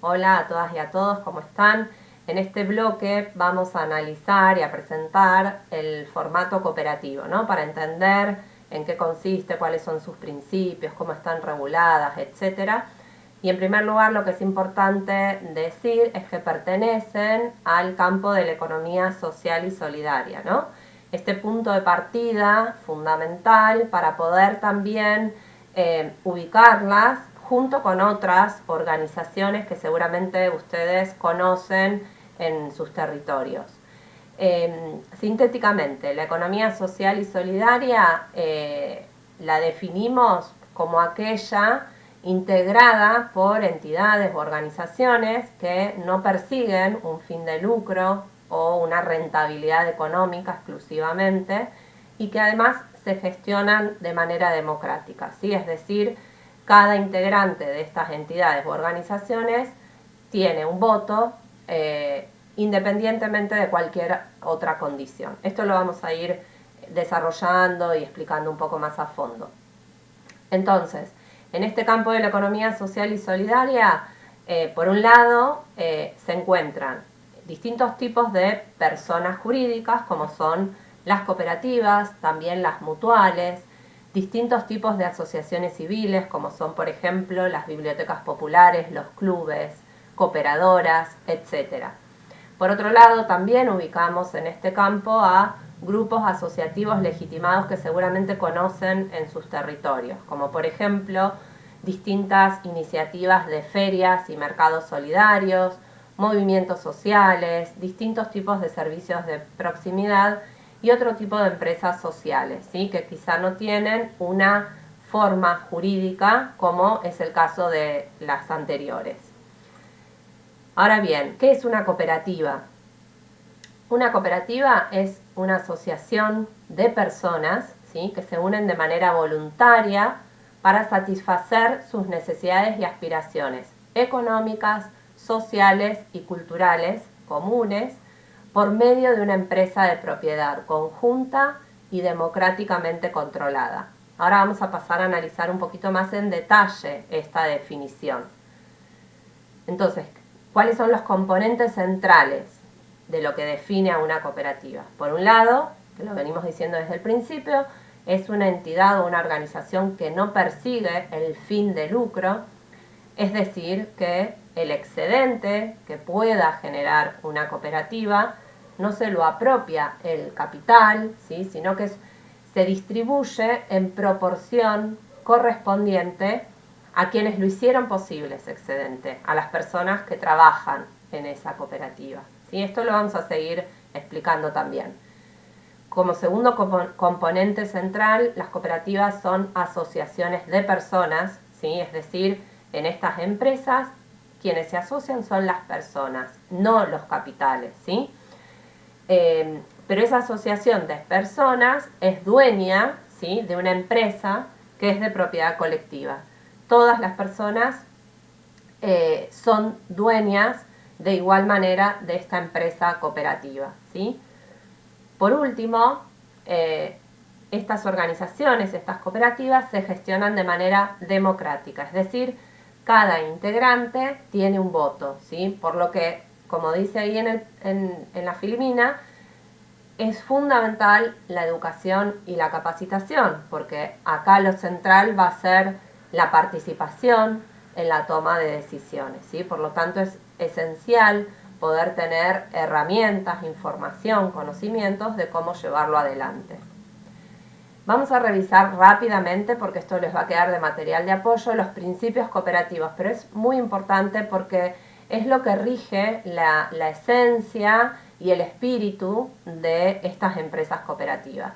Hola a todas y a todos, ¿cómo están? En este bloque vamos a analizar y a presentar el formato cooperativo, ¿no? Para entender en qué consiste, cuáles son sus principios, cómo están reguladas, etcétera. Y en primer lugar, lo que es importante decir es que pertenecen al campo de la economía social y solidaria, ¿no? Este punto de partida fundamental para poder también ubicarlas junto con otras organizaciones que seguramente ustedes conocen en sus territorios. Sintéticamente, la economía social y solidaria la definimos como aquella integrada por entidades o organizaciones que no persiguen un fin de lucro o una rentabilidad económica exclusivamente y que además se gestionan de manera democrática, ¿sí? Es decir, cada integrante de estas entidades o organizaciones tiene un voto independientemente de cualquier otra condición. Esto lo vamos a ir desarrollando y explicando un poco más a fondo. Entonces, en este campo de la economía social y solidaria, por un lado, se encuentran distintos tipos de personas jurídicas, como son las cooperativas, también las mutuales, distintos tipos de asociaciones civiles, como son, por ejemplo, las bibliotecas populares, los clubes, cooperadoras, etc. Por otro lado, también ubicamos en este campo a grupos asociativos legitimados que seguramente conocen en sus territorios, como por ejemplo distintas iniciativas de ferias y mercados solidarios, movimientos sociales, distintos tipos de servicios de proximidad y otro tipo de empresas sociales, ¿sí? Que quizá no tienen una forma jurídica como es el caso de las anteriores. Ahora bien, ¿qué es una cooperativa? Una cooperativa es una asociación de personas, ¿sí? Que se unen de manera voluntaria para satisfacer sus necesidades y aspiraciones económicas, sociales y culturales comunes por medio de una empresa de propiedad conjunta y democráticamente controlada. Ahora vamos a pasar a analizar un poquito más en detalle esta definición. Entonces, ¿cuáles son los componentes centrales de lo que define a una cooperativa? Por un lado, que lo venimos diciendo desde el principio, es una entidad o una organización que no persigue el fin de lucro, es decir, que el excedente que pueda generar una cooperativa no se lo apropia el capital, ¿sí? Sino que se distribuye en proporción correspondiente a quienes lo hicieron posible ese excedente, a las personas que trabajan en esa cooperativa, ¿sí? Esto lo vamos a seguir explicando también. Como segundo componente central, las cooperativas son asociaciones de personas, ¿sí? Es decir, en estas empresas quienes se asocian son las personas, no los capitales, ¿sí? Pero esa asociación de personas es dueña, ¿sí? De una empresa que es de propiedad colectiva. Todas las personas son dueñas de igual manera de esta empresa cooperativa, ¿sí? Por último, estas organizaciones, estas cooperativas, se gestionan de manera democrática, es decir, cada integrante tiene un voto, ¿sí? Por lo que, como dice ahí en la filmina, es fundamental la educación y la capacitación, porque acá lo central va a ser la participación en la toma de decisiones, ¿sí? Por lo tanto, es esencial poder tener herramientas, información, conocimientos de cómo llevarlo adelante. Vamos a revisar rápidamente, porque esto les va a quedar de material de apoyo, los principios cooperativos, pero es muy importante porque es lo que rige la esencia y el espíritu de estas empresas cooperativas.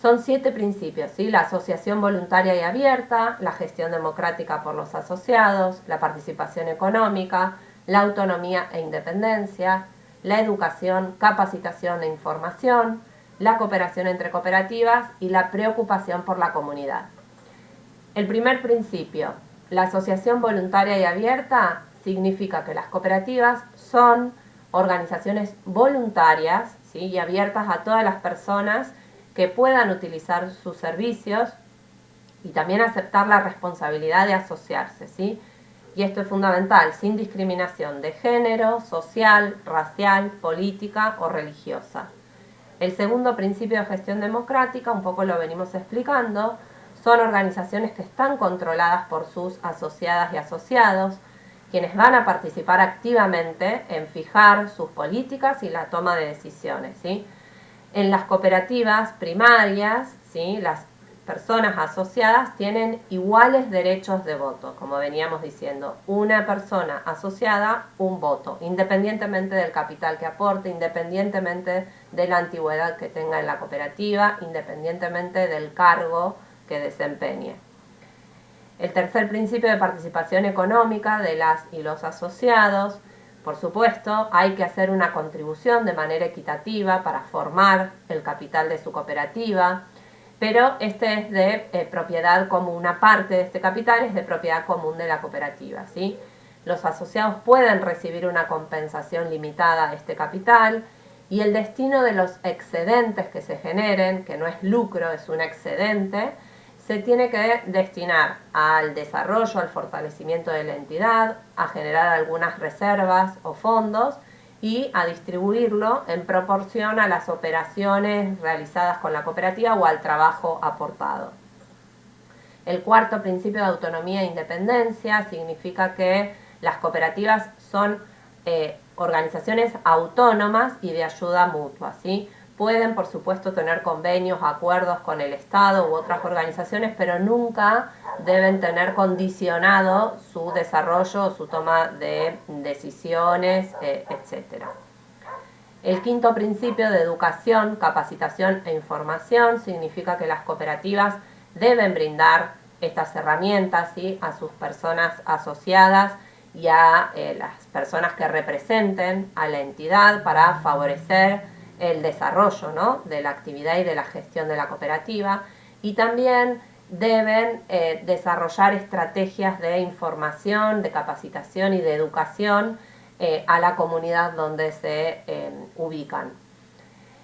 Son 7 principios, ¿sí? La asociación voluntaria y abierta, la gestión democrática por los asociados, la participación económica, la autonomía e independencia, la educación, capacitación e información, la cooperación entre cooperativas y la preocupación por la comunidad. El primer principio, la asociación voluntaria y abierta, significa que las cooperativas son organizaciones voluntarias, ¿sí? Y abiertas a todas las personas que puedan utilizar sus servicios y también aceptar la responsabilidad de asociarse, ¿sí? y esto es fundamental, sin discriminación de género, social, racial, política o religiosa. El segundo principio de gestión democrática, un poco lo venimos explicando, son organizaciones que están controladas por sus asociadas y asociados, quienes van a participar activamente en fijar sus políticas y la toma de decisiones, ¿sí? En las cooperativas primarias, ¿sí?, las personas asociadas tienen iguales derechos de voto, como veníamos diciendo. Una persona asociada, un voto, independientemente del capital que aporte, independientemente de la antigüedad que tenga en la cooperativa, independientemente del cargo que desempeñe. El tercer principio de participación económica de las y los asociados. Por supuesto, hay que hacer una contribución de manera equitativa para formar el capital de su cooperativa, pero este es de propiedad común, una parte de este capital es de propiedad común de la cooperativa, ¿sí? Los asociados pueden recibir una compensación limitada de este capital y el destino de los excedentes que se generen, que no es lucro, es un excedente, se tiene que destinar al desarrollo, al fortalecimiento de la entidad, a generar algunas reservas o fondos y a distribuirlo en proporción a las operaciones realizadas con la cooperativa o al trabajo aportado. El cuarto principio de autonomía e independencia significa que las cooperativas son organizaciones autónomas y de ayuda mutua, ¿sí? Pueden, por supuesto, tener convenios, acuerdos con el Estado u otras organizaciones, pero nunca deben tener condicionado su desarrollo o su toma de decisiones, etc. El quinto principio de educación, capacitación e información significa que las cooperativas deben brindar estas herramientas, ¿sí?, a sus personas asociadas y a las personas que representen a la entidad para favorecer el desarrollo, ¿no?, de la actividad y de la gestión de la cooperativa, y también deben desarrollar estrategias de información, de capacitación y de educación a la comunidad donde se ubican.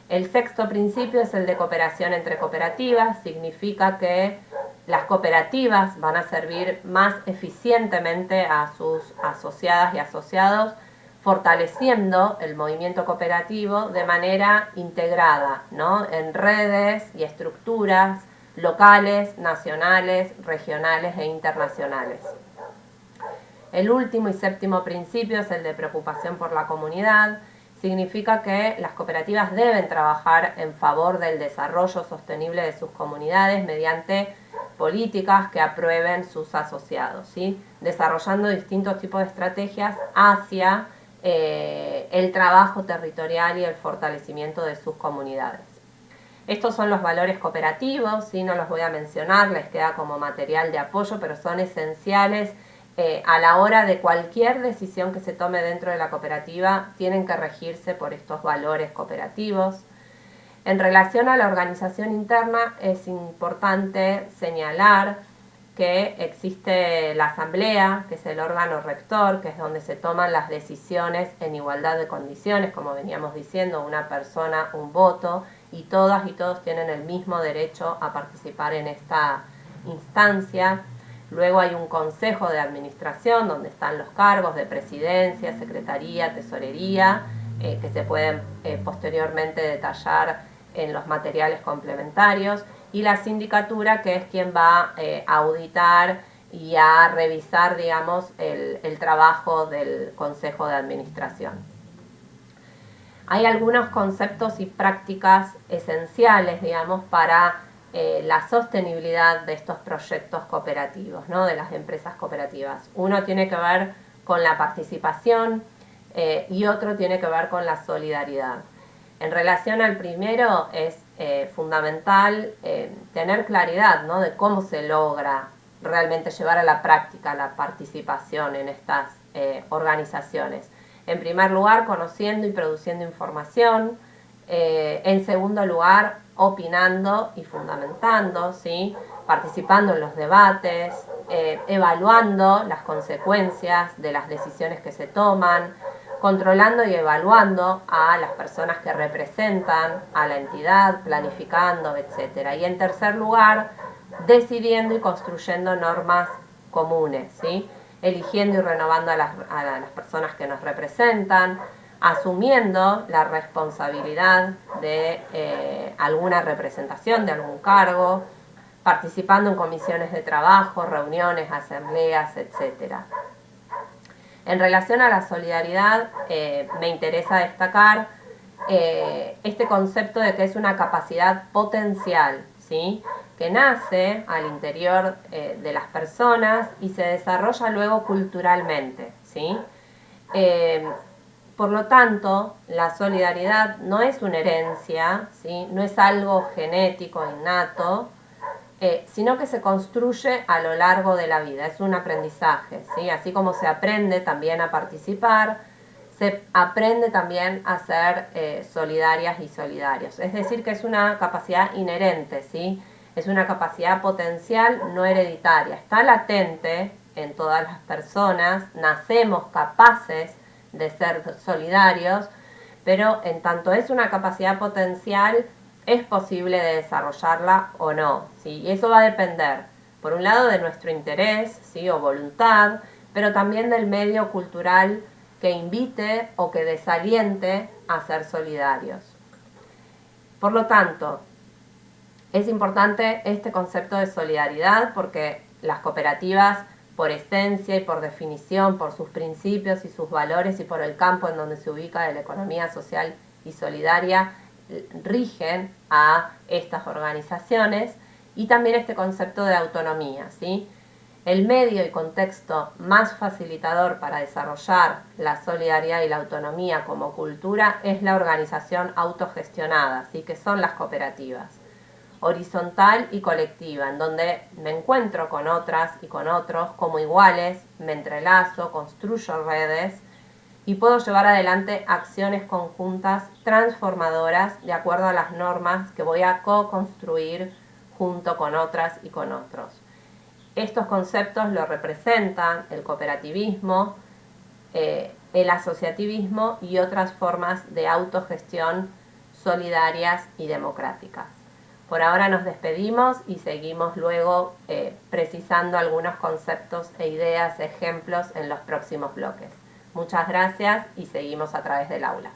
El sexto principio es el de cooperación entre cooperativas, significa que las cooperativas van a servir más eficientemente a sus asociadas y asociados, fortaleciendo el movimiento cooperativo de manera integrada, ¿no?, en redes y estructuras locales, nacionales, regionales e internacionales. El último y séptimo principio es el de preocupación por la comunidad. Significa que las cooperativas deben trabajar en favor del desarrollo sostenible de sus comunidades mediante políticas que aprueben sus asociados, ¿sí?, desarrollando distintos tipos de estrategias hacia el trabajo territorial y el fortalecimiento de sus comunidades. Estos son los valores cooperativos, ¿sí?, no los voy a mencionar, les queda como material de apoyo, pero son esenciales a la hora de cualquier decisión que se tome dentro de la cooperativa, tienen que regirse por estos valores cooperativos. En relación a la organización interna, es importante señalar que existe la asamblea, que es el órgano rector, que es donde se toman las decisiones en igualdad de condiciones, como veníamos diciendo, una persona, un voto, y todas y todos tienen el mismo derecho a participar en esta instancia. Luego hay un consejo de administración donde están los cargos de presidencia, secretaría, tesorería, que se pueden posteriormente detallar en los materiales complementarios, y la sindicatura, que es quien va a auditar y a revisar, digamos, el trabajo del consejo de administración. Hay algunos conceptos y prácticas esenciales, digamos, para la sostenibilidad de estos proyectos cooperativos, ¿no?, de las empresas cooperativas. Uno tiene que ver con la participación y otro tiene que ver con la solidaridad. En relación al primero es fundamental tener claridad, ¿no?, de cómo se logra realmente llevar a la práctica la participación en estas organizaciones. En primer lugar, conociendo y produciendo información. En segundo lugar, opinando y fundamentando, ¿sí?, participando en los debates, evaluando las consecuencias de las decisiones que se toman, controlando y evaluando a las personas que representan a la entidad, planificando, etc. Y en tercer lugar, decidiendo y construyendo normas comunes, ¿sí?, eligiendo y renovando a las personas que nos representan, asumiendo la responsabilidad de alguna representación, de algún cargo, participando en comisiones de trabajo, reuniones, asambleas, etc. En relación a la solidaridad, me interesa destacar este concepto de que es una capacidad potencial, ¿sí?, que nace al interior de las personas y se desarrolla luego culturalmente, ¿sí? Por lo tanto, la solidaridad no es una herencia, ¿sí?, no es algo genético, innato, sino que se construye a lo largo de la vida, es un aprendizaje, ¿sí? Así como se aprende también a participar, se aprende también a ser solidarias y solidarios. Es decir, que es una capacidad inherente, ¿sí? Es una capacidad potencial no hereditaria, está latente en todas las personas, nacemos capaces de ser solidarios, pero en tanto es una capacidad potencial, es posible de desarrollarla o no, ¿sí? Y eso va a depender, por un lado, de nuestro interés, ¿sí?, o voluntad, pero también del medio cultural que invite o que desaliente a ser solidarios. Por lo tanto, es importante este concepto de solidaridad porque las cooperativas, por esencia y por definición, por sus principios y sus valores y por el campo en donde se ubica de la economía social y solidaria, rigen a estas organizaciones, y también este concepto de autonomía, ¿sí? El medio y contexto más facilitador para desarrollar la solidaridad y la autonomía como cultura es la organización autogestionada, ¿sí?, que son las cooperativas, horizontal y colectiva, en donde me encuentro con otras y con otros como iguales, me entrelazo, construyo redes y puedo llevar adelante acciones conjuntas transformadoras de acuerdo a las normas que voy a co-construir junto con otras y con otros. Estos conceptos lo representan el cooperativismo, el asociativismo y otras formas de autogestión solidarias y democráticas. Por ahora nos despedimos y seguimos luego precisando algunos conceptos e ideas, ejemplos en los próximos bloques. Muchas gracias y seguimos a través del aula.